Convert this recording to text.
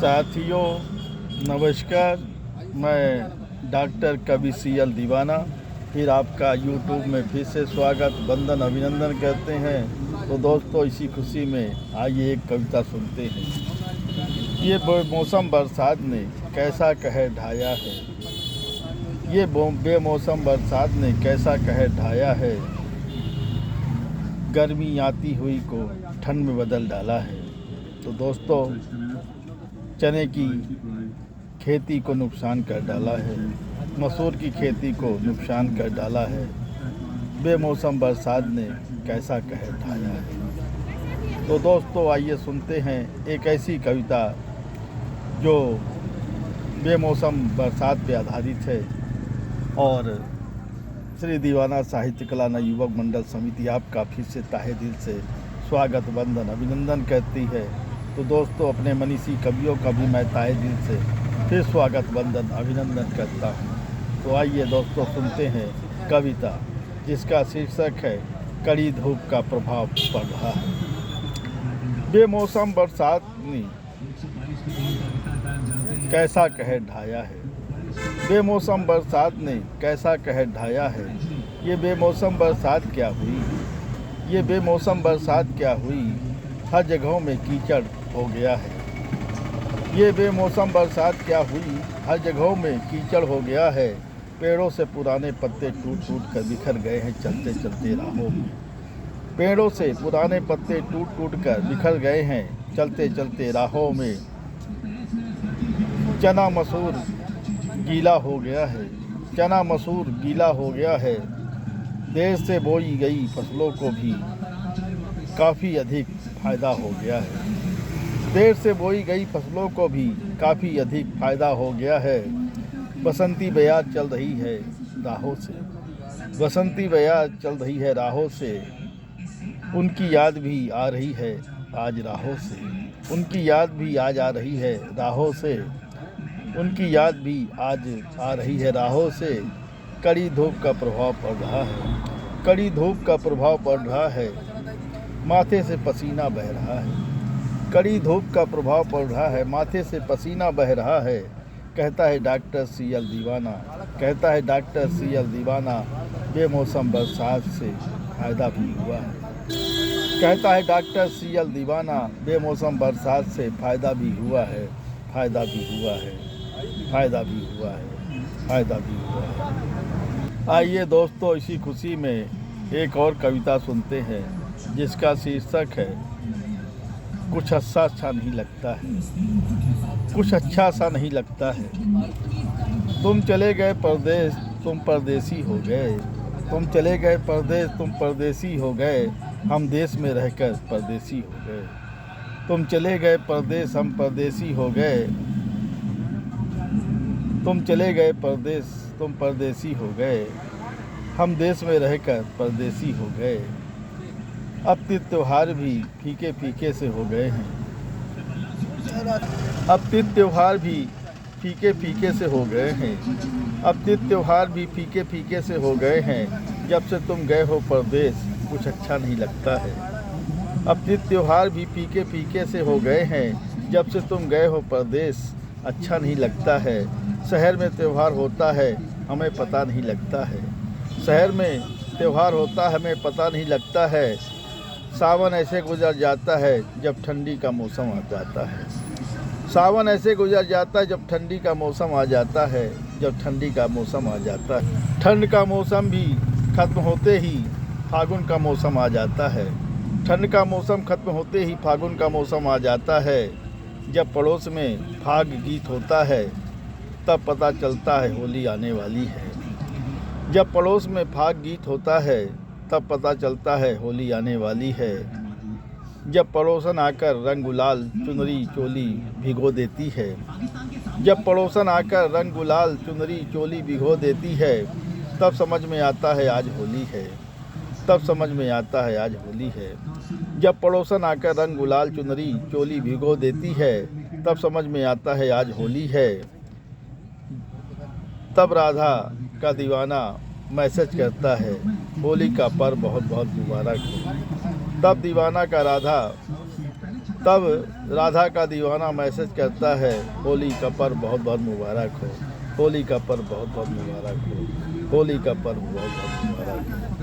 साथियों नमस्कार। मैं डॉक्टर कवि CL दीवाना फिर आपका यूट्यूब में फिर से स्वागत वंदन अभिनंदन करते हैं। तो दोस्तों इसी खुशी में आइए एक कविता सुनते हैं। ये बेमौसम बरसात ने कैसा कहर ढाया है, ये बेमौसम बरसात ने कैसा कहर ढाया है, गर्मी आती हुई को ठंड में बदल डाला है। तो दोस्तों चने की खेती को नुकसान कर डाला है, मसूर की खेती को नुकसान कर डाला है, बेमौसम बरसात ने कैसा कहर ढाया है। तो दोस्तों आइए सुनते हैं एक ऐसी कविता जो बेमौसम बरसात पे आधारित है और श्री दीवाना साहित्य कला युवक मंडल समिति आपका फिर से ताहे दिल से स्वागत वंदन अभिनंदन करती है। तो दोस्तों अपने मनीषी कवियों का भी मैं ताहे दिल से फिर स्वागत वंदन अभिनंदन करता हूँ। तो आइए दोस्तों सुनते हैं कविता जिसका शीर्षक है कड़ी धूप का प्रभाव पड़ रहा है। बेमौसम बरसात ने कैसा कहर ढाया है, बेमौसम बरसात ने कैसा कहर ढाया है। ये बेमौसम बरसात क्या हुई, ये बेमौसम बरसात क्या हुई, हर जगहों में कीचड़ हो गया है। ये बेमौसम बरसात क्या हुई, हर जगहों में कीचड़ हो गया है। पेड़ों से पुराने पत्ते टूट टूट कर बिखर गए हैं चलते चलते राहों में। पेड़ों से पुराने पत्ते टूट टूट कर बिखर गए हैं चलते चलते राहों में। चना मसूर गीला हो गया है, चना मसूर गीला हो गया है। देर से बोई गई फसलों को भी काफ़ी अधिक फ़ायदा हो गया है। देर से बोई गई फसलों को भी काफ़ी अधिक फ़ायदा हो गया है। बसंती बयार चल रही है राहों से, बसंती बयार चल रही है राहों से। उनकी याद भी आ रही है आज राहों से, उनकी याद भी आज आ रही है राहों से, उनकी याद भी आज आ रही है राहों से। कड़ी धूप का प्रभाव पड़ रहा है, कड़ी धूप का प्रभाव पड़ रहा है, माथे से पसीना बह रहा है। कड़ी धूप का प्रभाव पड़ रहा है, माथे से पसीना बह रहा है। कहता है डॉक्टर CL दीवाना, कहता है डॉक्टर CL दीवाना, बेमौसम बरसात से फ़ायदा भी हुआ है। कहता है डॉक्टर CL दीवाना, बेमौसम बरसात से फ़ायदा भी हुआ है, फ़ायदा भी हुआ है, फ़ायदा भी हुआ है, फ़ायदा भी हुआ है। आइए दोस्तों इसी खुशी में एक और कविता सुनते हैं जिसका शीर्षक है कुछ अच्छा नहीं लगता है, कुछ अच्छा सा नहीं लगता है। तुम चले गए परदेश, तुम परदेसी हो गए, तुम चले गए परदेश, तुम परदेसी हो गए, हम देश में रहकर परदेसी हो गए। तुम चले गए परदेश, हम परदेसी हो गए, तुम चले गए परदेश, तुम परदेसी हो गए, हम देश में रहकर परदेसी हो गए। अब तीज त्योहार भी फीके फीके से हो गए हैं, अब तीज त्योहार भी फीके फीके से हो गए हैं, अब तीज त्योहार भी फीके फीके से हो गए हैं। जब से तुम गए हो परदेश कुछ अच्छा नहीं लगता है। अब तीज त्योहार भी फीके फीके से हो गए हैं, जब से तुम गए हो परदेश अच्छा नहीं लगता है। शहर में त्यौहार होता है हमें पता नहीं लगता है, शहर में त्यौहार होता है हमें पता नहीं लगता है। सावन ऐसे गुजर जाता है जब ठंडी का मौसम आ जाता है, सावन ऐसे गुजर जाता है जब ठंडी का मौसम आ जाता है, जब ठंडी का मौसम आ जाता है। ठंड का मौसम भी खत्म होते ही फागुन का मौसम आ जाता है, ठंड का मौसम खत्म होते ही फागुन का मौसम आ जाता है। जब पड़ोस में फाग गीत होता है तब पता चलता है होली आने वाली है। जब पड़ोस में फाग गीत होता है तब पता चलता है होली आने वाली है। जब पड़ोसन आकर रंग गुलाल चुनरी चोली भिगो देती है, जब पड़ोसन आकर रंग गुलाल चुनरी चोली भिगो देती है, तब समझ में आता है आज होली है, तब समझ में आता है आज होली है। जब पड़ोसन आकर रंग गुलाल चुनरी चोली भिगो देती है, तब समझ में आता है आज होली है। तब राधा का दीवाना मैसेज करता है होली का पर्व बहुत बहुत मुबारक हो। तब दीवाना का राधा तब राधा का दीवाना मैसेज करता है, होली का पर्व बहुत बहुत मुबारक हो, होली का पर्व बहुत बहुत मुबारक हो, होली का पर्व बहुत बहुत मुबारक हो।